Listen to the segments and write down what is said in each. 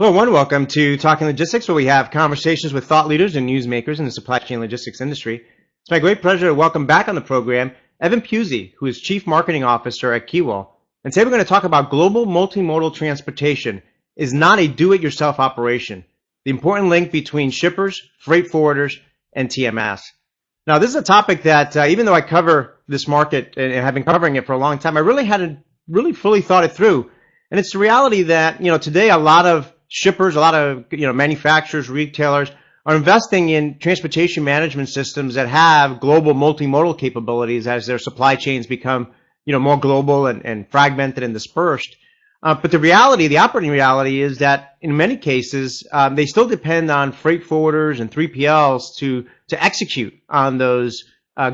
Hello, everyone. Welcome to Talking Logistics, where we have conversations with thought leaders and newsmakers in the supply chain logistics industry. It's my great pleasure to welcome back on the program Evan Pusey, who is Chief Marketing Officer at Keywell. And today we're going to talk about global multimodal transportation is not a do-it-yourself operation, the important link between shippers, freight forwarders, and TMS. Now, this is a topic that even though I cover this market and have been covering it for a long time, I really hadn't really fully thought it through. And it's the reality that, today a lot of shippers, a lot of, manufacturers, retailers are investing in transportation management systems that have global multimodal capabilities as their supply chains become, more global and fragmented and dispersed. But the reality, the operating reality is that in many cases, they still depend on freight forwarders and 3PLs to execute on those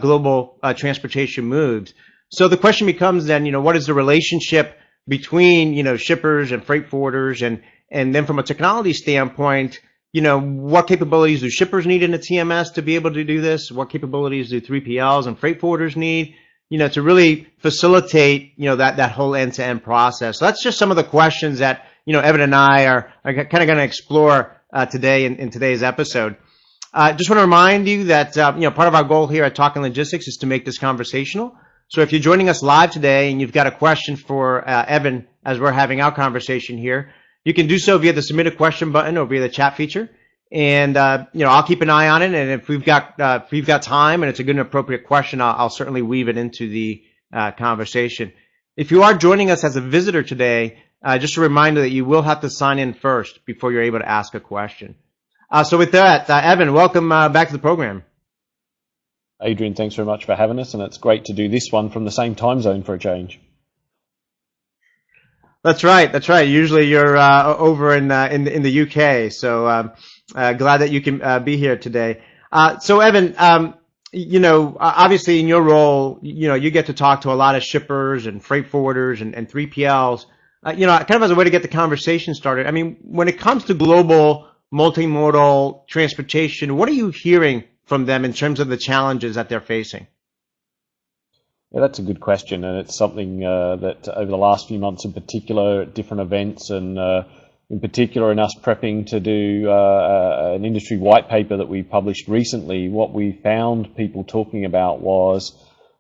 global transportation moves. So the question becomes then, what is the relationship between, shippers and freight forwarders, and then from a technology standpoint, what capabilities do shippers need in a TMS to be able to do this? What capabilities do 3PLs and freight forwarders need, to really facilitate, that whole end-to-end process? So that's just some of the questions that, Evan and I are kind of going to explore today in today's episode. Just want to remind you that, part of our goal here at Talking Logistics is to make this conversational. So if you're joining us live today and you've got a question for Evan as we're having our conversation here, you can do so via the submit a question button or via the chat feature. And, I'll keep an eye on it. And if we've got time and it's a good and appropriate question, I'll certainly weave it into the conversation. If you are joining us as a visitor today, just a reminder that you will have to sign in first before you're able to ask a question. So with that, Evan, welcome back to the program. Adrian, thanks very much for having us, and it's great to do this one from the same time zone for a change. That's right. Usually you're over in the UK, so glad that you can be here today. So Evan, obviously in your role, you get to talk to a lot of shippers and freight forwarders and 3PLs. Kind of as a way to get the conversation started. I mean, when it comes to global multimodal transportation, what are you hearing from them in terms of the challenges that they're facing? Yeah, that's a good question, and it's something that over the last few months in particular, at different events, and in particular in us prepping to do an industry white paper that we published recently, what we found people talking about was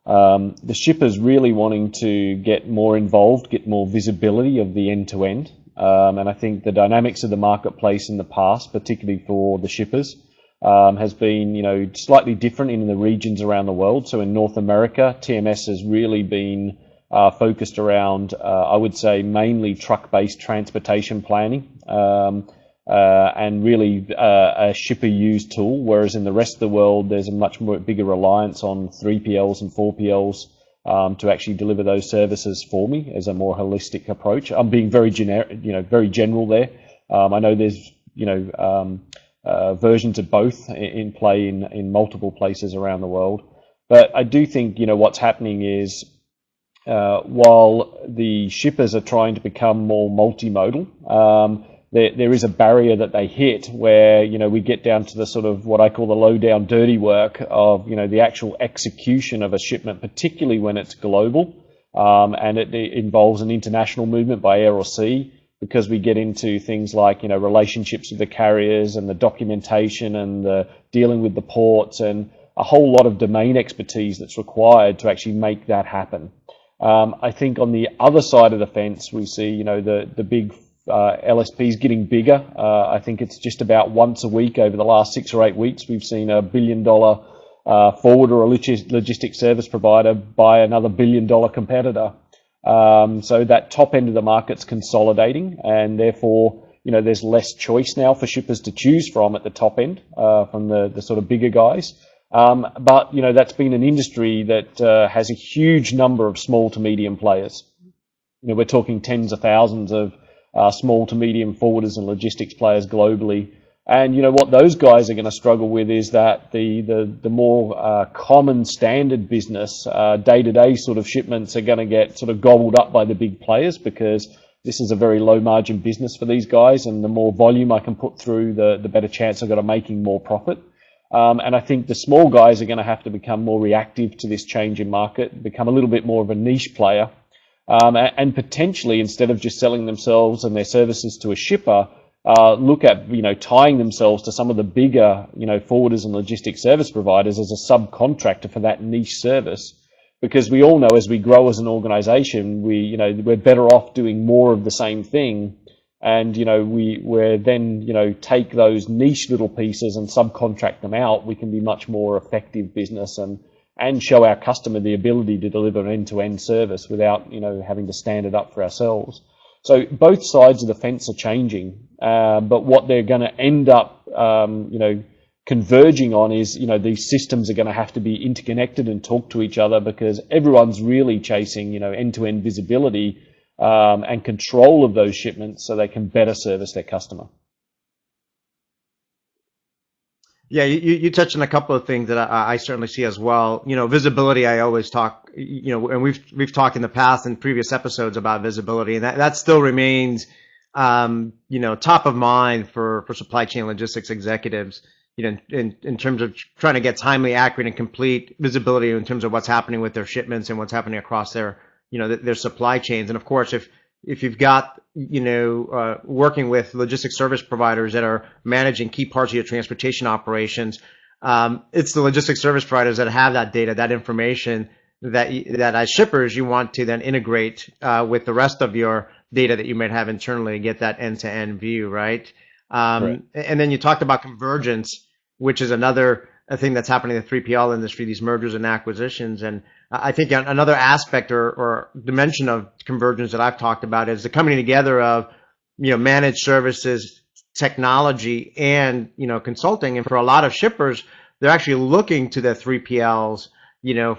the shippers really wanting to get more involved, get more visibility of the end-to-end. And I think the dynamics of the marketplace in the past, particularly for the shippers, has been, slightly different in the regions around the world. So in North America, TMS has really been focused around, I would say, mainly truck-based transportation planning, and really a shipper-used tool, whereas in the rest of the world, there's a much more bigger reliance on 3PLs and 4PLs to actually deliver those services for me as a more holistic approach. I'm being very generic, very general there. I know there's, versions of both in play in multiple places around the world. But I do think, what's happening is while the shippers are trying to become more multimodal, there is a barrier that they hit where, we get down to the sort of what I call the low down dirty work of, the actual execution of a shipment, particularly when it's global, and it involves an international movement by air or sea, because we get into things like, relationships with the carriers and the documentation and the dealing with the ports and a whole lot of domain expertise that's required to actually make that happen. I think on the other side of the fence, we see, the big LSPs getting bigger. I think it's just about once a week over the last 6 or 8 weeks, we've seen a $1 billion forwarder or logistics service provider buy another $1 billion competitor. So that top end of the market's consolidating, and therefore, there's less choice now for shippers to choose from at the top end, from the sort of bigger guys. But, that's been an industry that has a huge number of small to medium players. We're talking tens of thousands of small to medium forwarders and logistics players globally. And what those guys are going to struggle with is that the more common standard business, day-to-day sort of shipments are going to get sort of gobbled up by the big players, because this is a very low margin business for these guys, and the more volume I can put through, the better chance I've got of making more profit. And I think the small guys are going to have to become more reactive to this change in market, become a little bit more of a niche player, and potentially, instead of just selling themselves and their services to a shipper, look at, tying themselves to some of the bigger, forwarders and logistics service providers as a subcontractor for that niche service. Because we all know as we grow as an organization, we're better off doing more of the same thing. And, we're then, take those niche little pieces and subcontract them out. We can be much more effective business and show our customer the ability to deliver an end-to-end service without, having to stand it up for ourselves. So both sides of the fence are changing, but what they're going to end up, converging on is, these systems are going to have to be interconnected and talk to each other, because everyone's really chasing, end-to-end visibility and control of those shipments so they can better service their customer. Yeah, you touched on a couple of things that I certainly see as well. Visibility, I always talk, and we've talked in the past in previous episodes about visibility, and that still remains, top of mind for supply chain logistics executives, in terms of trying to get timely, accurate, and complete visibility in terms of what's happening with their shipments and what's happening across their supply chains. And of course, if you've got, working with logistics service providers that are managing key parts of your transportation operations, it's the logistics service providers that have that data, that information that as shippers you want to then integrate with the rest of your data that you might have internally to get that end-to-end view, right? Right. And then you talked about convergence, which is another thing that's happening in the 3PL industry, these mergers and acquisitions. And I think another aspect or dimension of convergence that I've talked about is the coming together of, managed services, technology, and, consulting. And for a lot of shippers, they're actually looking to the 3PLs,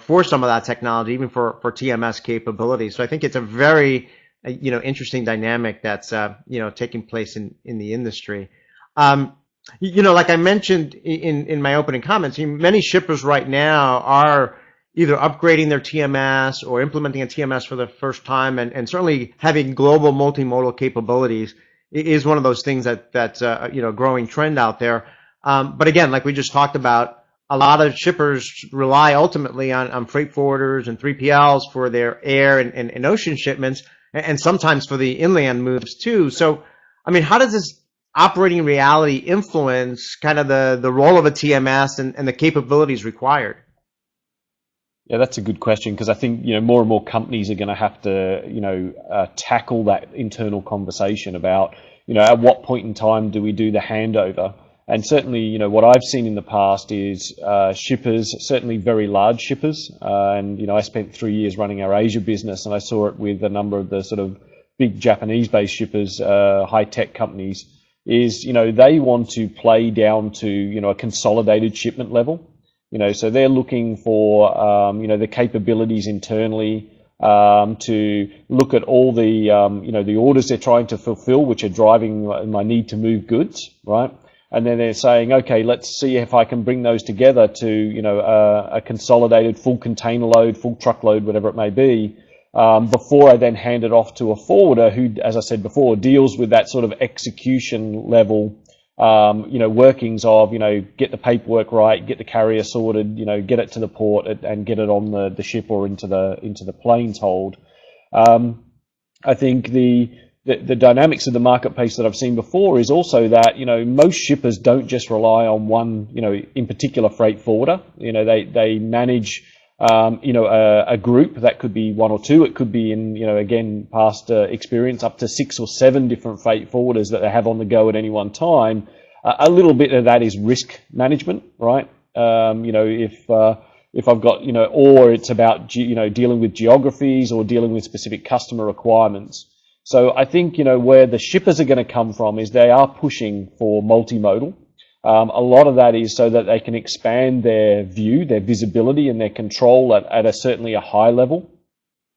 for some of that technology, even for TMS capabilities. So I think it's a very, interesting dynamic that's, taking place in the industry. Like I mentioned in my opening comments, many shippers right now are either upgrading their TMS or implementing a TMS for the first time, and certainly having global multimodal capabilities is one of those things that's a growing trend out there. But again, like we just talked about, a lot of shippers rely ultimately on freight forwarders and 3PLs for their air and ocean shipments, and sometimes for the inland moves too. So, how does this operating reality influence kind of the role of a TMS and the capabilities required? Yeah, that's a good question, because I think, more and more companies are going to have to, tackle that internal conversation about, at what point in time do we do the handover? And certainly, what I've seen in the past is shippers, certainly very large shippers, and, I spent 3 years running our Asia business, and I saw it with a number of the sort of big Japanese-based shippers, high-tech companies, is, they want to play down to, a consolidated shipment level. So they're looking for, the capabilities internally to look at all the, the orders they're trying to fulfill, which are driving my need to move goods, right? And then they're saying, okay, let's see if I can bring those together to, a consolidated full container load, full truckload, whatever it may be, before I then hand it off to a forwarder who, as I said before, deals with that sort of execution level, workings of, get the paperwork right, get the carrier sorted, get it to the port and get it on the ship or into the plane's hold. I think the dynamics of the marketplace that I've seen before is also that, most shippers don't just rely on one, in particular freight forwarder. They manage, a group that could be one or two. It could be in, again, past experience, up to 6 or 7 different freight forwarders that they have on the go at any one time. A little bit of that is risk management, right? If I've got, or it's about, dealing with geographies or dealing with specific customer requirements. So I think, where the shippers are going to come from is they are pushing for multimodal. A lot of that is so that they can expand their view, their visibility, and their control at certainly a high level.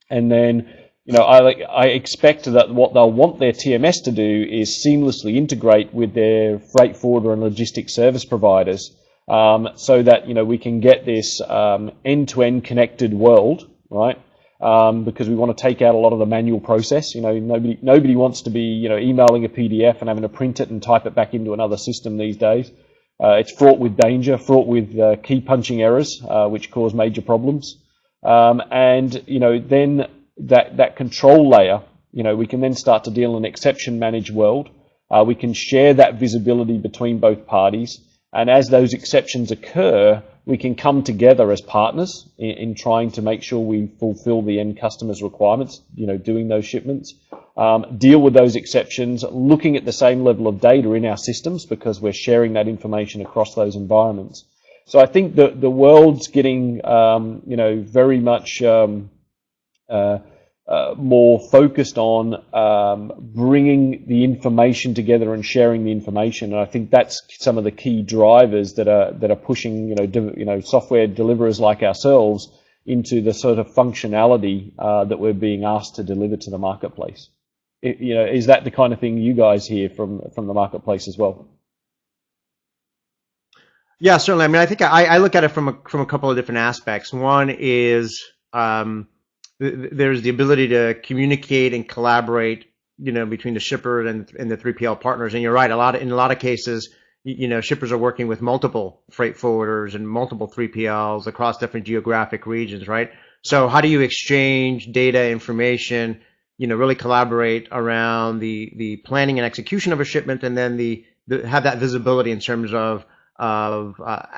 And then, I expect that what they'll want their TMS to do is seamlessly integrate with their freight forwarder and logistics service providers, so that, we can get this end-to-end connected world, right? Because we want to take out a lot of the manual process. Nobody wants to be, emailing a PDF and having to print it and type it back into another system these days. It's fraught with danger, fraught with key punching errors, which cause major problems. And then that control layer, we can then start to deal in an exception managed world, We can share that visibility between both parties, and as those exceptions occur, we can come together as partners in trying to make sure we fulfill the end customer's requirements, doing those shipments, deal with those exceptions, looking at the same level of data in our systems because we're sharing that information across those environments. So I think that the world's getting, very much more focused on bringing the information together and sharing the information. And I think that's some of the key drivers that are pushing software deliverers like ourselves into the sort of functionality that we're being asked to deliver to the marketplace. Is that the kind of thing you guys hear from the marketplace as well? Yeah, certainly. I mean, I think I look at it from a couple of different aspects. One is there's the ability to communicate and collaborate, between the shipper and the 3PL partners. And you're right, in a lot of cases, shippers are working with multiple freight forwarders and multiple 3PLs across different geographic regions, right? So how do you exchange data, information, really collaborate around the planning and execution of a shipment, and then have that visibility in terms of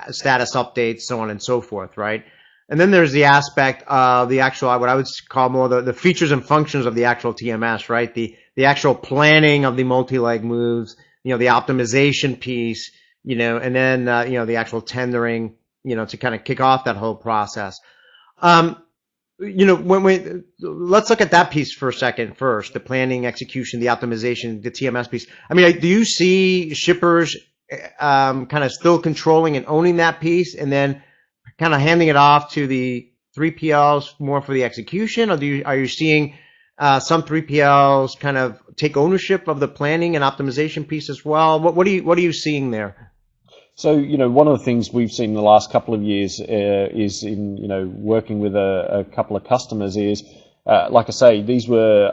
status updates, so on and so forth, right? And then there's the aspect of the actual, what I would call more the features and functions of the actual TMS, right? The actual planning of the multi-leg moves, the optimization piece, and then, the actual tendering, to kind of kick off that whole process. Let's look at that piece for a second first, the planning, execution, the optimization, the TMS piece. I mean, do you see shippers kind of still controlling and owning that piece, and then kind of handing it off to the 3PLs more for the execution, or are you seeing some 3PLs kind of take ownership of the planning and optimization piece as well? What are you seeing there? So, one of the things we've seen in the last couple of years is in, working with a couple of customers is, like I say, these were,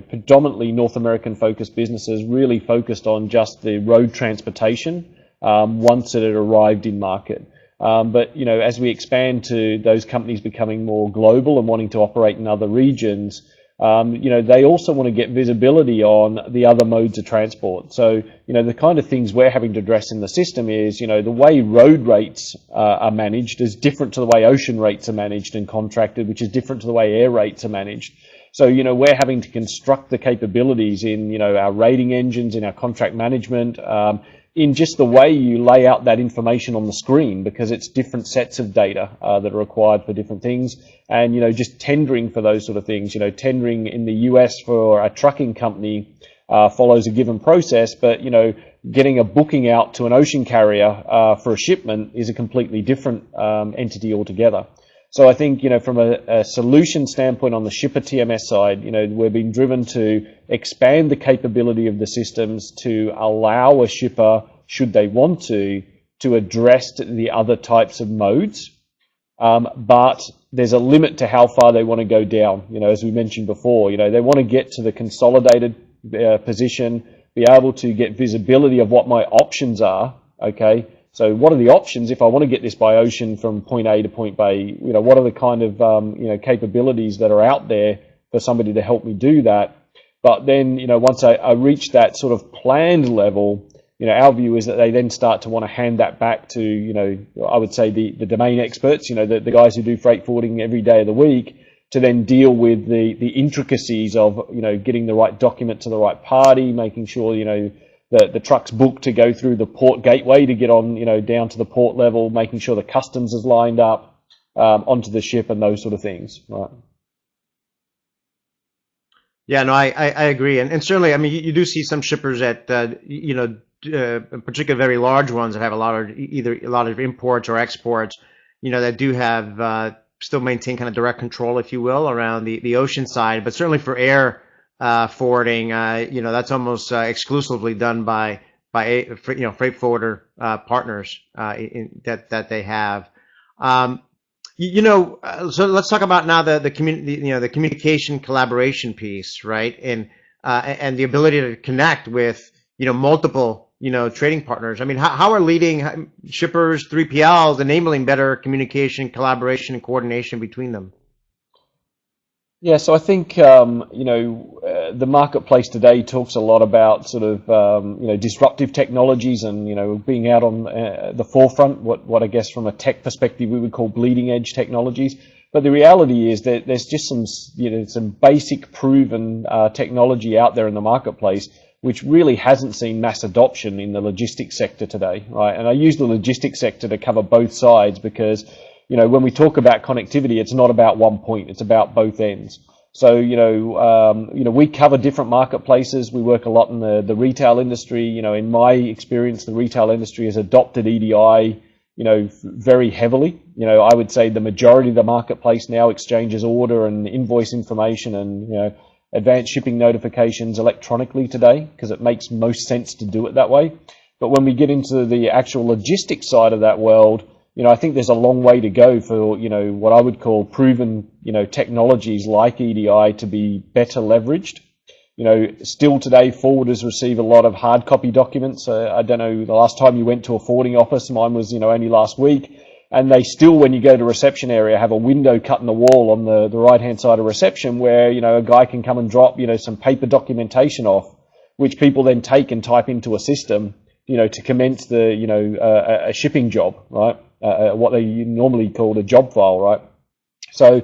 predominantly North American focused businesses, really focused on just the road transportation once it had arrived in market. But, as we expand to those companies becoming more global and wanting to operate in other regions, they also want to get visibility on the other modes of transport. So, the kind of things we're having to address in the system is, the way road rates are managed is different to the way ocean rates are managed and contracted, which is different to the way air rates are managed. So, we're having to construct the capabilities in, our rating engines, in our contract management, in just the way you lay out that information on the screen, because it's different sets of data that are required for different things. And, just tendering for those sort of things, tendering in the US for a trucking company follows a given process, but, getting a booking out to an ocean carrier for a shipment is a completely different entity altogether. So I think, from a solution standpoint on the shipper TMS side, we're being driven to expand the capability of the systems to allow a shipper, should they want to address the other types of modes. But there's a limit to how far they want to go down. As we mentioned before, they want to get to the consolidated position, be able to get visibility of what my options are, okay? So what are the options if I want to get this by ocean from point A to point B? What are the kind of capabilities that are out there for somebody to help me do that? But then, once I reach that sort of planned level, our view is that they then start to want to hand that back to, I would say the domain experts, the guys who do freight forwarding every day of the week, to then deal with the intricacies of, getting the right document to the right party, making sure, the truck's booked to go through the port gateway to get on, down to the port level, making sure the customs is lined up onto the ship and those sort of things, right? Yeah, no, I agree, and certainly, I mean, you do see some shippers that particularly very large ones that have either a lot of imports or exports, that do have still maintain kind of direct control, if you will, around the ocean side, but certainly for air forwarding, that's almost exclusively done by freight forwarder partners that they have. So let's talk about now the communication collaboration piece, right? And the ability to connect with multiple trading partners. I mean, how are leading shippers, 3PLs, enabling better communication, collaboration, and coordination between them? Yeah, so I think the marketplace today talks a lot about sort of disruptive technologies and being out on the forefront. What I guess from a tech perspective we would call bleeding edge technologies. But the reality is that there's just some basic proven technology out there in the marketplace which really hasn't seen mass adoption in the logistics sector today, right? And I use the logistics sector to cover both sides because when we talk about connectivity, it's not about one point; it's about both ends. So, we cover different marketplaces. We work a lot in the retail industry. In my experience, the retail industry has adopted EDI, very heavily. I would say the majority of the marketplace now exchanges order and invoice information and, advanced shipping notifications electronically today because it makes most sense to do it that way. But when we get into the actual logistics side of that world, I think there's a long way to go for, what I would call proven, technologies like EDI to be better leveraged. Still today, forwarders receive a lot of hard copy documents. I don't know, the last time you went to a forwarding office, mine was, only last week. And they still, when you go to reception area, have a window cut in the wall on the right-hand side of reception where, a guy can come and drop, some paper documentation off, which people then take and type into a system, to commence a shipping job, right? What they normally call a job file, right? So,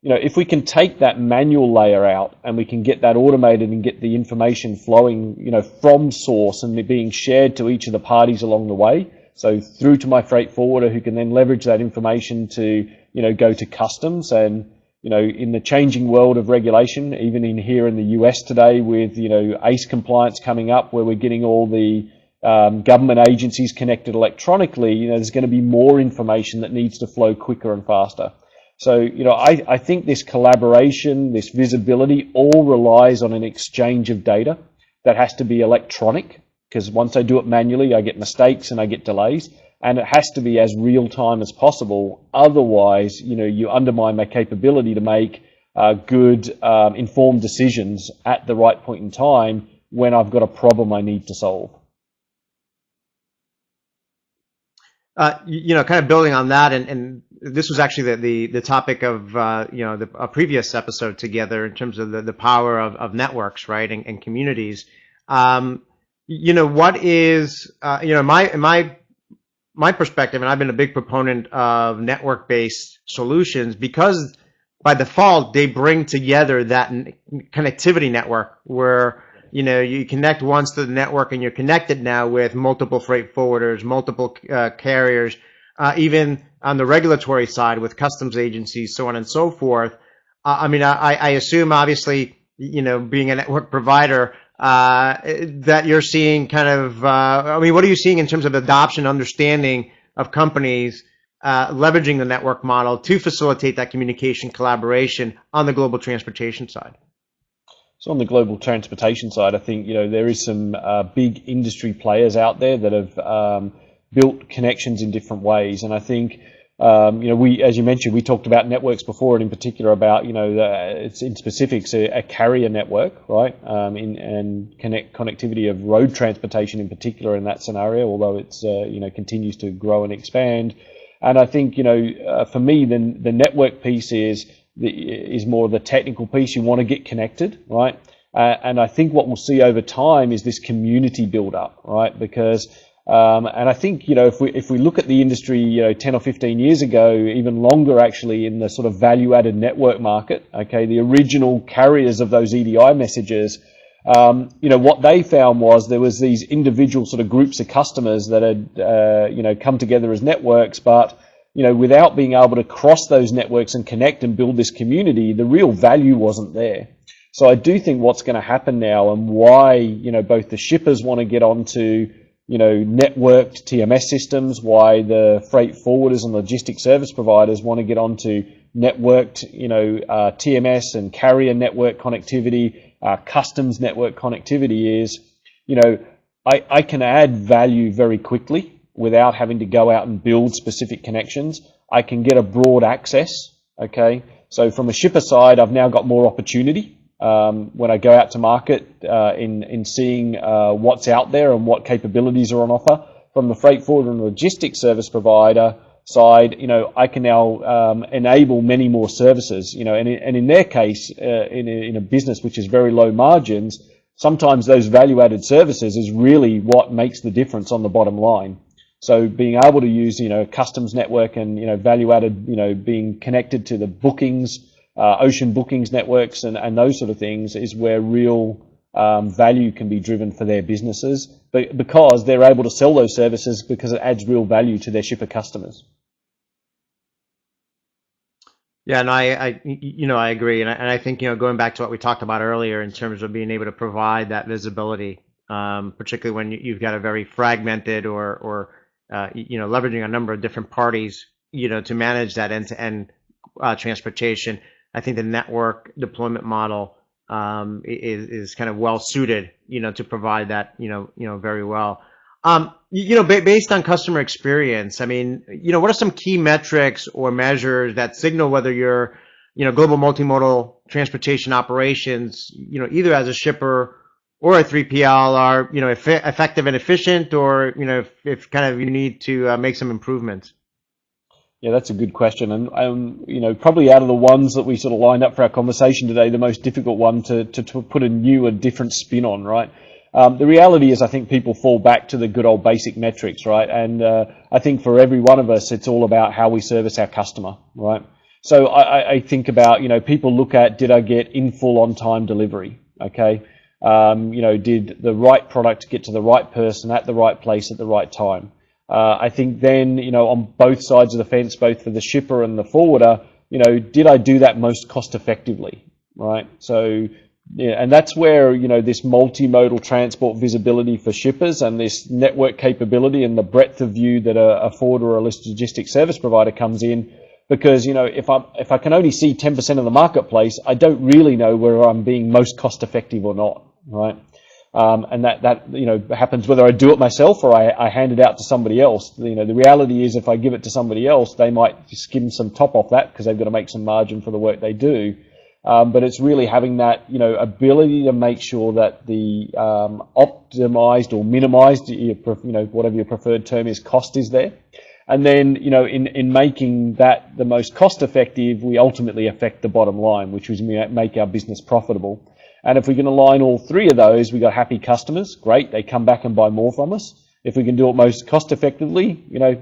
if we can take that manual layer out and we can get that automated and get the information flowing, from source and being shared to each of the parties along the way, so through to my freight forwarder who can then leverage that information to, go to customs and, in the changing world of regulation, even in here in the US today with, ACE compliance coming up where we're getting all the government agencies connected electronically, there's going to be more information that needs to flow quicker and faster. So, I think this collaboration, this visibility all relies on an exchange of data that has to be electronic because once I do it manually, I get mistakes and I get delays and it has to be as real time as possible. Otherwise, you undermine my capability to make good, informed decisions at the right point in time when I've got a problem I need to solve. Kind of building on that, and this was actually the topic of a previous episode together in terms of the power of networks, right, and communities. What is my perspective, and I've been a big proponent of network-based solutions because by default they bring together that connectivity network where you connect once to the network and you're connected now with multiple freight forwarders, multiple carriers, even on the regulatory side with customs agencies, so on and so forth. I assume obviously, being a network provider, that you're seeing kind of, what are you seeing in terms of adoption, understanding of companies leveraging the network model to facilitate that communication collaboration on the global transportation side? So on the global transportation side, I think, there is some big industry players out there that have built connections in different ways. And I think, as you mentioned, we talked about networks before, and in particular about, it's in specifics, a carrier network, right? And connectivity of road transportation in particular in that scenario, although it's, continues to grow and expand. And I think, for me, the network piece is more the technical piece. You want to get connected, right? And I think what we'll see over time is this community build up, right? Because, and I think, if we look at the industry, 10 or 15 years ago, even longer actually in the sort of value added network market, okay, the original carriers of those EDI messages, what they found was there was these individual sort of groups of customers that had, come together as networks, but without being able to cross those networks and connect and build this community, the real value wasn't there. So I do think what's going to happen now and why, both the shippers want to get onto, networked TMS systems, why the freight forwarders and logistics service providers want to get onto networked, TMS and carrier network connectivity, customs network connectivity is, I can add value very quickly without having to go out and build specific connections. I can get a broad access, okay? So from a shipper side, I've now got more opportunity when I go out to market in seeing what's out there and what capabilities are on offer. From the freight forwarder and logistics service provider, side, I can now enable many more services, and in their case, in a business which is very low margins, sometimes those value-added services is really what makes the difference on the bottom line. So being able to use, customs network and, value-added, being connected to the bookings, ocean bookings networks and those sort of things is where real value can be driven for their businesses, but because they're able to sell those services because it adds real value to their shipper customers. Yeah, and I agree, and I think going back to what we talked about earlier in terms of being able to provide that visibility, particularly when you've got a very fragmented or leveraging a number of different parties, to manage that end-to-end transportation. I think the network deployment model is kind of well suited, to provide that, very well. Based on customer experience, I mean, what are some key metrics or measures that signal whether your, global multimodal transportation operations, either as a shipper or a 3PL are, effective and efficient, or, if kind of you need to make some improvements? Yeah, that's a good question. And, probably out of the ones that we sort of lined up for our conversation today, the most difficult one to put a new and different spin on, right? The reality is I think people fall back to the good old basic metrics, right? And I think for every one of us, it's all about how we service our customer, right? So I think about, people look at, did I get in full on time delivery? Okay. Did the right product get to the right person at the right place at the right time? I think then, on both sides of the fence, both for the shipper and the forwarder, did I do that most cost effectively, right? So, yeah, and that's where, this multimodal transport visibility for shippers and this network capability and the breadth of view that a forwarder or a logistics service provider comes in. Because, if I can only see 10% of the marketplace, I don't really know where I'm being most cost effective or not, right? And that happens whether I do it myself or I hand it out to somebody else. The reality is if I give it to somebody else, they might skim some top off that because they've got to make some margin for the work they do. But it's really having that, ability to make sure that the optimized or minimized, whatever your preferred term is, cost is there. And then, in making that the most cost effective, we ultimately affect the bottom line, which is make our business profitable. And if we can align all three of those, we got happy customers. Great, they come back and buy more from us. If we can do it most cost effectively, we're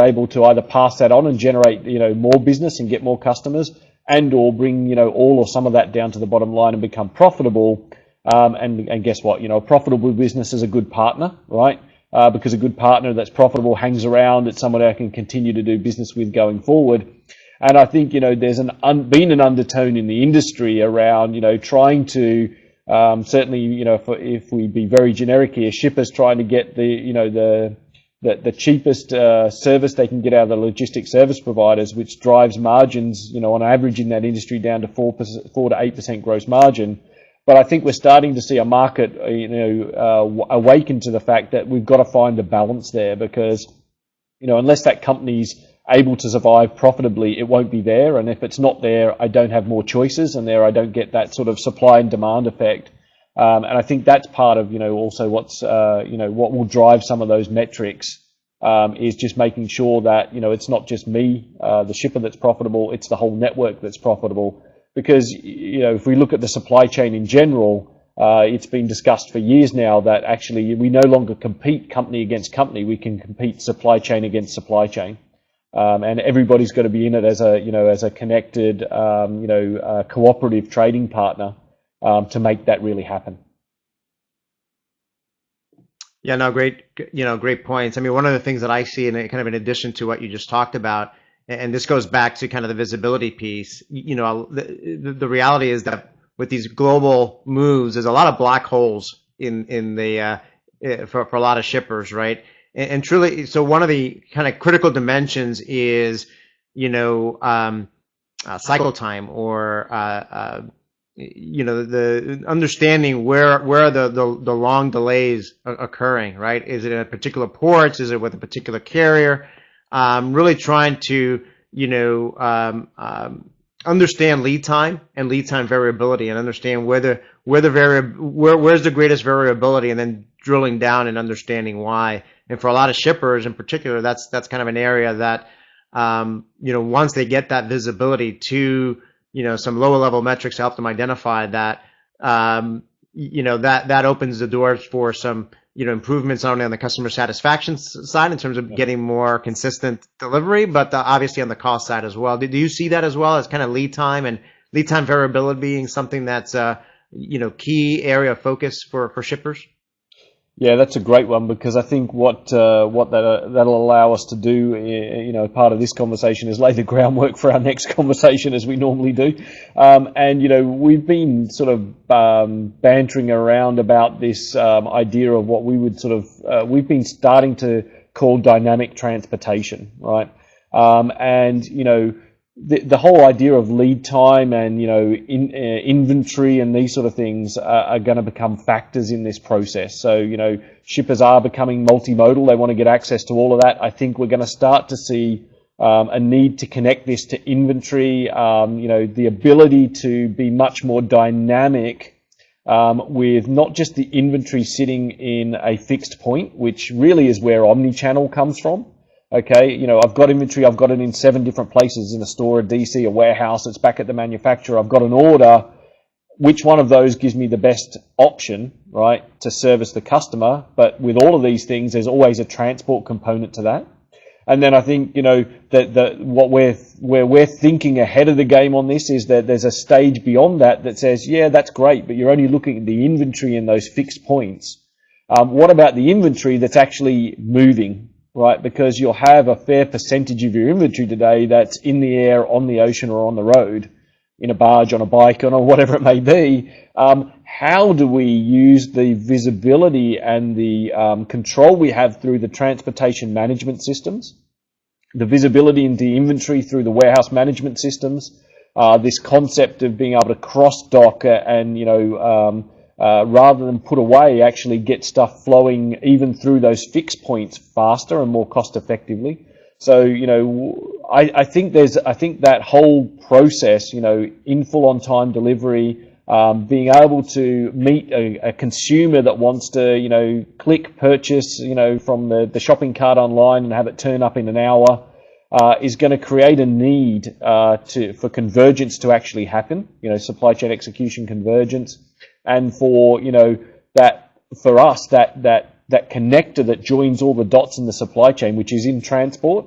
able to either pass that on and generate, more business and get more customers, and or bring, all or some of that down to the bottom line and become profitable. And guess what? A profitable business is a good partner, right? Because a good partner that's profitable hangs around. It's someone I can continue to do business with going forward. And I think, there's been an undertone in the industry around, trying to, certainly, if we be very generic here, shippers trying to get the cheapest service they can get out of the logistics service providers, which drives margins, on average in that industry down to 4 to 8% gross margin. But I think we're starting to see a market, awaken to the fact that we've got to find a balance there because, unless that company's able to survive profitably, it won't be there. And if it's not there, I don't have more choices, and there I don't get that sort of supply and demand effect. And I think that's part of, also what's, what will drive some of those metrics, is just making sure that, it's not just me, the shipper that's profitable, it's the whole network that's profitable. Because, if we look at the supply chain in general, it's been discussed for years now that actually we no longer compete company against company, we can compete supply chain against supply chain. And everybody's got to be in it as a connected, cooperative trading partner, to make that really happen. Yeah, no, great points. I mean, one of the things that I see, and kind of in addition to what you just talked about, and this goes back to kind of the visibility piece, the reality is that with these global moves, there's a lot of black holes in the for a lot of shippers, right? And truly, so one of the kind of critical dimensions is, cycle time, or the understanding where the long delays are occurring, right? Is it in a particular port? Is it with a particular carrier? Really trying to, understand lead time and lead time variability, and understand where's the greatest variability, and then drilling down and understanding why. And for a lot of shippers in particular, that's kind of an area that, once they get that visibility to, some lower level metrics to help them identify that, that opens the doors for some, improvements not only on the customer satisfaction side in terms of getting more consistent delivery, but obviously on the cost side as well. Do you see that as well as kind of lead time variability being something that's key area of focus for shippers? Yeah, that's a great one, because I think what that'll allow us to do, part of this conversation, is lay the groundwork for our next conversation, as we normally do. We've been sort of bantering around about this idea of what we would we've been starting to call dynamic transportation, right? The whole idea of lead time and inventory and these sort of things are going to become factors in this process. So shippers are becoming multimodal. They want to get access to all of that. I think we're going to start to see a need to connect this to inventory. The ability to be much more dynamic with not just the inventory sitting in a fixed point, which really is where omni-channel comes from. Okay, I've got inventory, I've got it in 7 different places, in a store, a DC, a warehouse, it's back at the manufacturer, I've got an order. Which one of those gives me the best option, right, to service the customer? But with all of these things, there's always a transport component to that. And then I think, where we're thinking ahead of the game on this is that there's a stage beyond that says, yeah, that's great, but you're only looking at the inventory in those fixed points. What about the inventory that's actually moving? Right, because you'll have a fair percentage of your inventory today that's in the air, on the ocean, or on the road, in a barge, on a bike, or whatever it may be. How do we use the visibility and the control we have through the transportation management systems, the visibility into the inventory through the warehouse management systems, this concept of being able to cross-dock and, rather than put away, actually get stuff flowing even through those fixed points faster and more cost effectively. So, I think that whole process, in full on time delivery, being able to meet a consumer that wants to, click purchase, from the shopping cart online and have it turn up in an hour, is going to create a need for convergence to actually happen, supply chain execution convergence. And for for us, that connector that joins all the dots in the supply chain, which is in transport,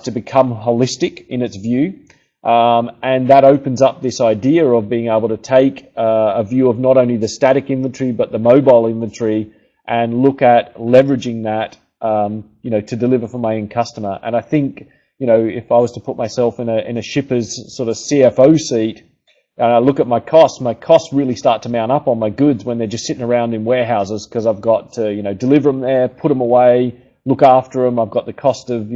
to become holistic in its view, and that opens up this idea of being able to take a view of not only the static inventory but the mobile inventory, and look at leveraging that, to deliver for my end customer. And I think, if I was to put myself in a shipper's sort of CFO seat, and I look at my costs really start to mount up on my goods when they're just sitting around in warehouses, because I've got to, deliver them there, put them away, look after them. I've got the cost of,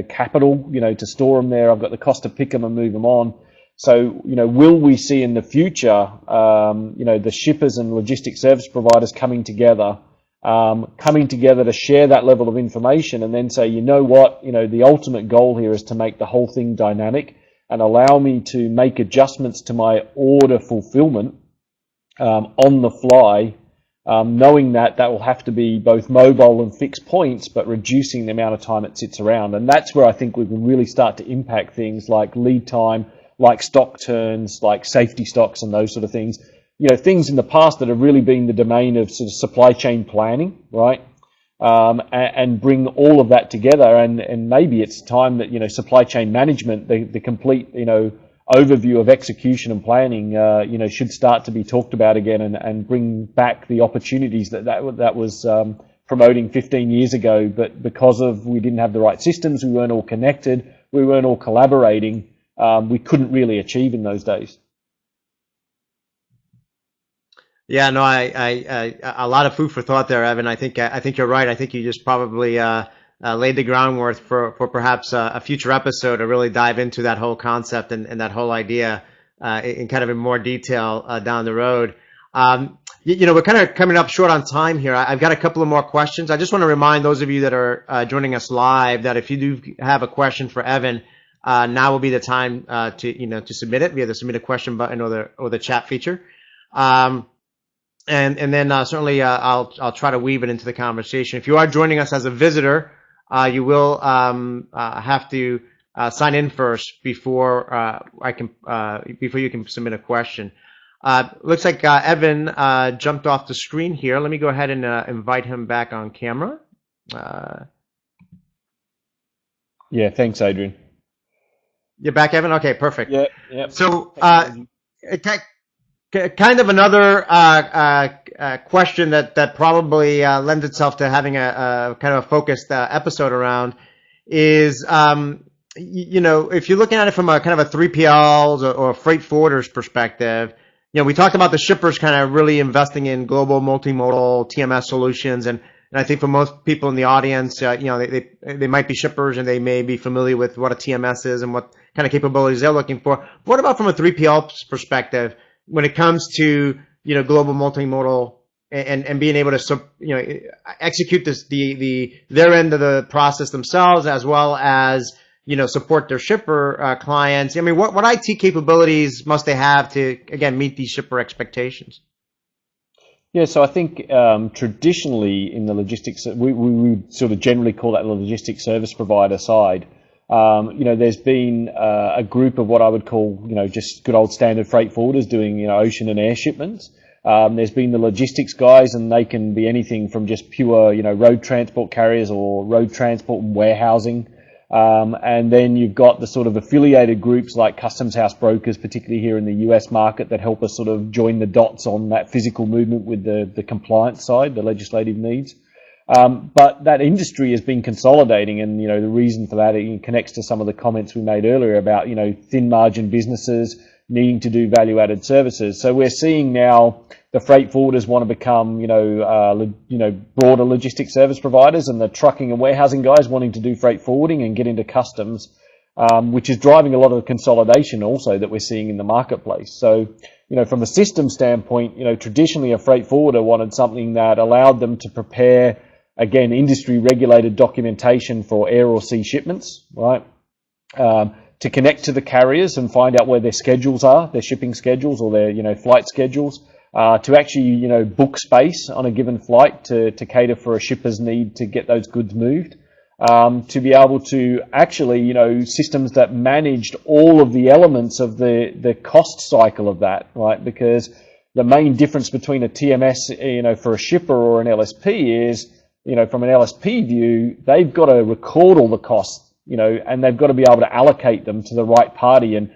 capital, to store them there. I've got the cost to pick them and move them on. So, will we see in the future, the shippers and logistics service providers coming together to share that level of information, and then say, the ultimate goal here is to make the whole thing dynamic and allow me to make adjustments to my order fulfillment on the fly, knowing that will have to be both mobile and fixed points, but reducing the amount of time it sits around. And that's where I think we can really start to impact things like lead time, like stock turns, like safety stocks and those sort of things. Things in the past that have really been the domain of sort of supply chain planning, right? And bring all of that together, and maybe it's time that supply chain management, the complete overview of execution and planning, should start to be talked about again, and bring back the opportunities that was promoting 15 years ago. But because we didn't have the right systems, we weren't all connected, we weren't all collaborating, we couldn't really achieve in those days. Yeah, no, a lot of food for thought there, Evan. I think you're right. I think you just probably laid the groundwork for perhaps a future episode to really dive into that whole concept and that whole idea in kind of in more detail down the road. We're kind of coming up short on time here. I've got a couple of more questions. I just want to remind those of you that are joining us live that if you do have a question for Evan, now will be the time to submit it via the submit a question button or the chat feature. and then certainly I'll try to weave it into the conversation. If you are joining us as a visitor, you will have to sign in first before before you can submit a question. Looks like Evan jumped off the screen here. Let me go ahead and invite him back on camera. Yeah, thanks, Adrian. You're back, Evan? Okay, perfect. Yeah. So, kind of another question that probably lends itself to having a kind of a focused episode around is, if you're looking at it from a kind of a 3PLs or freight forwarders perspective, we talked about the shippers kind of really investing in global multimodal TMS solutions, and I think for most people in the audience, they might be shippers and they may be familiar with what a TMS is and what kind of capabilities they're looking for. What about from a 3PL perspective when it comes to global multimodal and being able to execute their end of the process themselves as well as support their shipper clients? I mean, what IT capabilities must they have to again meet these shipper expectations? Yeah, so I think traditionally in the logistics, we would sort of generally call that the logistics service provider side. There's been a group of what I would call, just good old standard freight forwarders doing, ocean and air shipments. There's been the logistics guys, and they can be anything from just pure, road transport carriers or road transport and warehousing. And then you've got the sort of affiliated groups like customs house brokers, particularly here in the US market, that help us sort of join the dots on that physical movement with the compliance side, the legislative needs. But that industry has been consolidating, and the reason for that, it connects to some of the comments we made earlier about thin margin businesses needing to do value added services. So we're seeing now the freight forwarders want to become broader logistics service providers, and the trucking and warehousing guys wanting to do freight forwarding and get into customs, which is driving a lot of the consolidation also that we're seeing in the marketplace. So from a system standpoint, traditionally a freight forwarder wanted something that allowed them to prepare, again, industry-regulated documentation for air or sea shipments, right? To connect to the carriers and find out where their schedules are, their shipping schedules or their, flight schedules, to actually, book space on a given flight to cater for a shipper's need to get those goods moved. To be able to actually, systems that managed all of the elements of the cost cycle of that, right? Because the main difference between a TMS, for a shipper or an LSP is, from an LSP view, they've got to record all the costs, and they've got to be able to allocate them to the right party and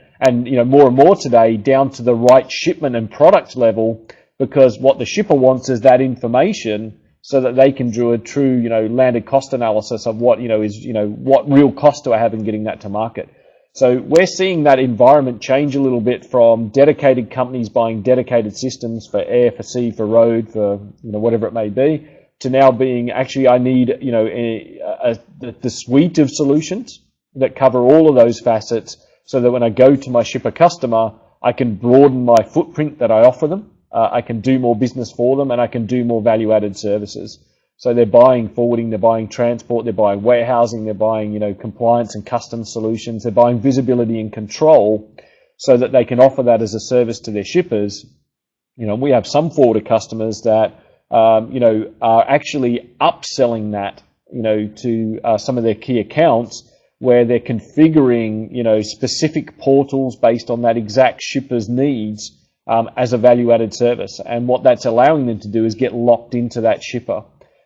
more and more today down to the right shipment and product level, because what the shipper wants is that information so that they can do a true, landed cost analysis of what, what real cost do I have in getting that to market. So we're seeing that environment change a little bit from dedicated companies buying dedicated systems for air, for sea, for road, for, whatever it may be, to now being actually I need, the suite of solutions that cover all of those facets so that when I go to my shipper customer, I can broaden my footprint that I offer them. I can do more business for them, and I can do more value-added services. So they're buying forwarding, they're buying transport, they're buying warehousing, they're buying, compliance and customs solutions. They're buying visibility and control so that they can offer that as a service to their shippers. We have some forwarder customers that are actually upselling that, to some of their key accounts where they're configuring, specific portals based on that exact shipper's needs as a value-added service. And what that's allowing them to do is get locked into that shipper.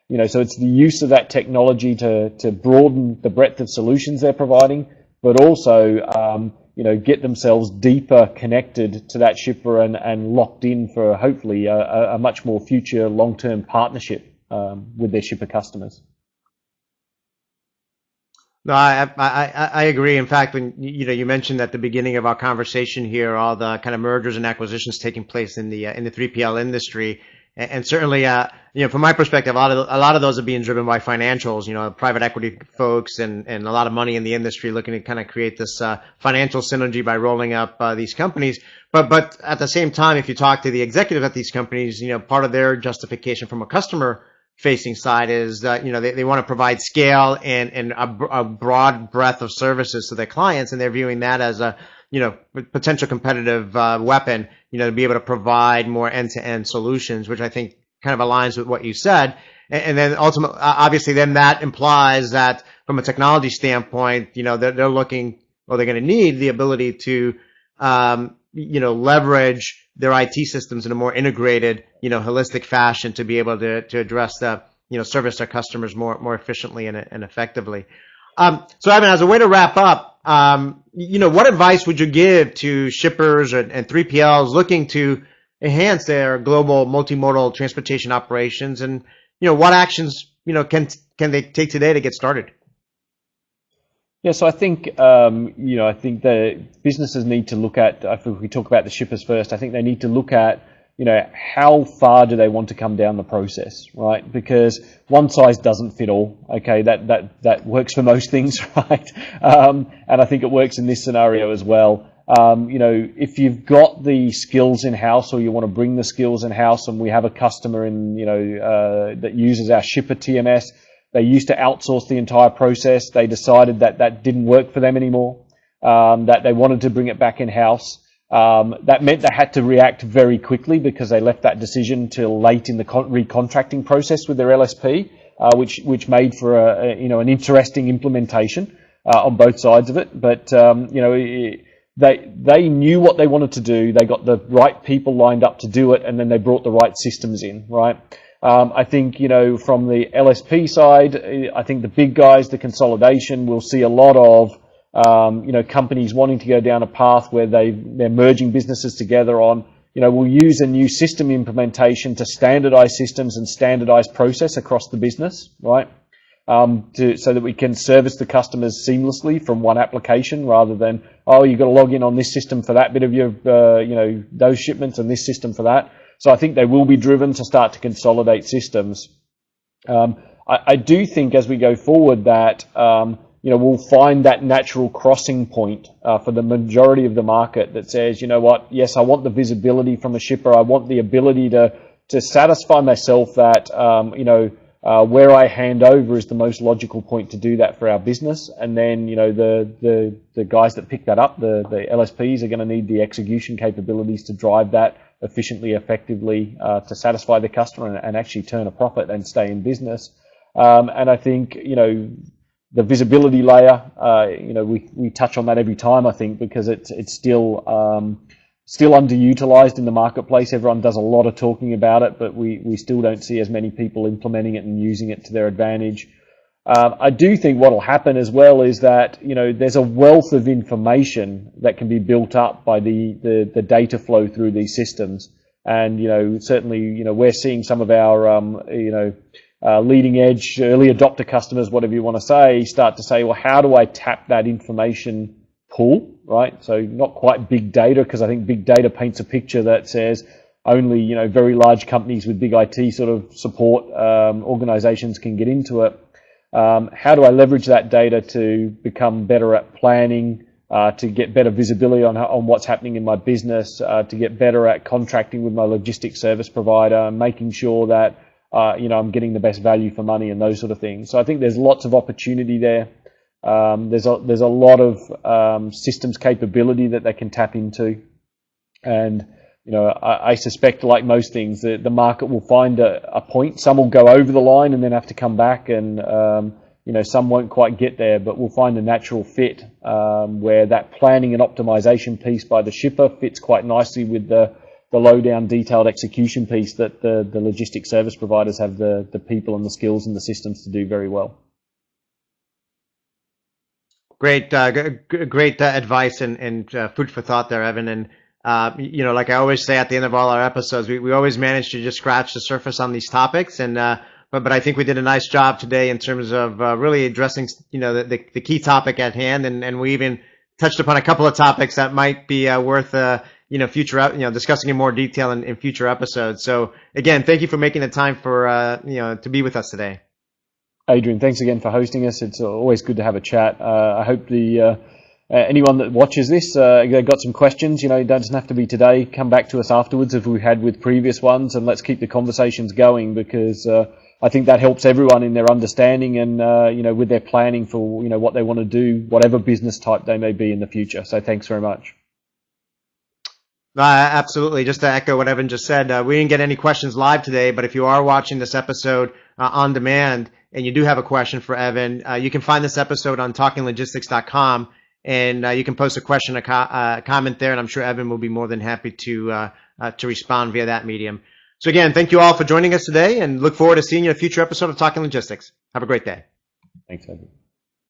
So it's the use of that technology to broaden the breadth of solutions they're providing, but also, get themselves deeper connected to that shipper and locked in for hopefully a much more future long-term partnership with their shipper customers. No, I agree. In fact, when you mentioned at the beginning of our conversation here, all the kind of mergers and acquisitions taking place in the 3PL industry, and certainly, from my perspective, a lot of those are being driven by financials, private equity folks and a lot of money in the industry looking to kind of create this financial synergy by rolling up these companies. But at the same time, if you talk to the executives at these companies, part of their justification from a customer facing side is that they want to provide scale and a broad breadth of services to their clients, and they're viewing that as a potential competitive weapon, to be able to provide more end-to-end solutions, which I think kind of aligns with what you said. And then ultimately, obviously, then that implies that from a technology standpoint, they're looking, or they're going to need the ability to, leverage their IT systems in a more integrated, holistic fashion to be able to address the, service their customers more efficiently and effectively. So Evan, as a way to wrap up, what advice would you give to shippers and 3PLs looking to enhance their global multimodal transportation operations, and what actions can they take today to get started? Yeah, so I think I think the businesses need to look at. If we talk about the shippers first, I think they need to look at how far do they want to come down the process, right? Because one size doesn't fit all. Okay, that works for most things, right? And I think it works in this scenario as well. If you've got the skills in house, or you want to bring the skills in house, and we have a customer that uses our shipper TMS. They used to outsource the entire process. They decided that didn't work for them anymore, that they wanted to bring it back in-house. That meant they had to react very quickly, because they left that decision till late in the recontracting process with their LSP, which made for an interesting implementation on both sides of it. But they knew what they wanted to do. They got the right people lined up to do it, and then they brought the right systems in, right? I think, from the LSP side, I think the big guys, the consolidation, will see a lot of, companies wanting to go down a path where they're merging businesses together on, we'll use a new system implementation to standardize systems and standardize process across the business, right? So that we can service the customers seamlessly from one application, rather than, you've got to log in on this system for that bit of your, those shipments, and this system for that. So I think they will be driven to start to consolidate systems. I do think as we go forward that, we'll find that natural crossing point for the majority of the market that says, yes, I want the visibility from a shipper. I want the ability to satisfy myself that, where I hand over is the most logical point to do that for our business. And then, the guys that pick that up, the LSPs, are going to need the execution capabilities to drive that efficiently, effectively, to satisfy the customer and actually turn a profit and stay in business. And I think, the visibility layer, we touch on that every time, I think, because it's still underutilized in the marketplace. Everyone does a lot of talking about it, but we still don't see as many people implementing it and using it to their advantage. I do think what will happen as well is that, there's a wealth of information that can be built up by the data flow through these systems. And, certainly, we're seeing some of our, leading edge, early adopter customers, whatever you want to say, start to say, well, how do I tap that information pool, right? So not quite big data, because I think big data paints a picture that says only, very large companies with big IT sort of support, organizations can get into it. How do I leverage that data to become better at planning, to get better visibility on what's happening in my business, to get better at contracting with my logistics service provider, making sure that I'm getting the best value for money and those sort of things. So I think there's lots of opportunity there. There's a lot of systems capability that they can tap into, and I suspect, like most things, the market will find a point. Some will go over the line and then have to come back, and some won't quite get there, but we'll find a natural fit where that planning and optimization piece by the shipper fits quite nicely with the low down detailed execution piece that the logistics service providers have the people and the skills and the systems to do very well. Great advice and food for thought there, Evan. And like I always say at the end of all our episodes, we always manage to just scratch the surface on these topics. And but I think we did a nice job today in terms of really addressing the key topic at hand, and we even touched upon a couple of topics that might be worth future discussing in more detail in future episodes. So again, thank you for making the time for to be with us today. Adrian, thanks again for hosting us. It's always good to have a chat. I hope anyone that watches this got some questions. It doesn't have to be today. Come back to us afterwards if we had with previous ones, and let's keep the conversations going, because I think that helps everyone in their understanding and with their planning for what they want to do, whatever business type they may be in the future. So thanks very much. Absolutely. Just to echo what Evan just said, we didn't get any questions live today, but if you are watching this episode on demand and you do have a question for Evan, you can find this episode on talkinglogistics.com, and you can post a question, comment there, and I'm sure Evan will be more than happy to respond via that medium. So again, thank you all for joining us today, and look forward to seeing you in a future episode of Talking Logistics. Have a great day. Thanks, Evan.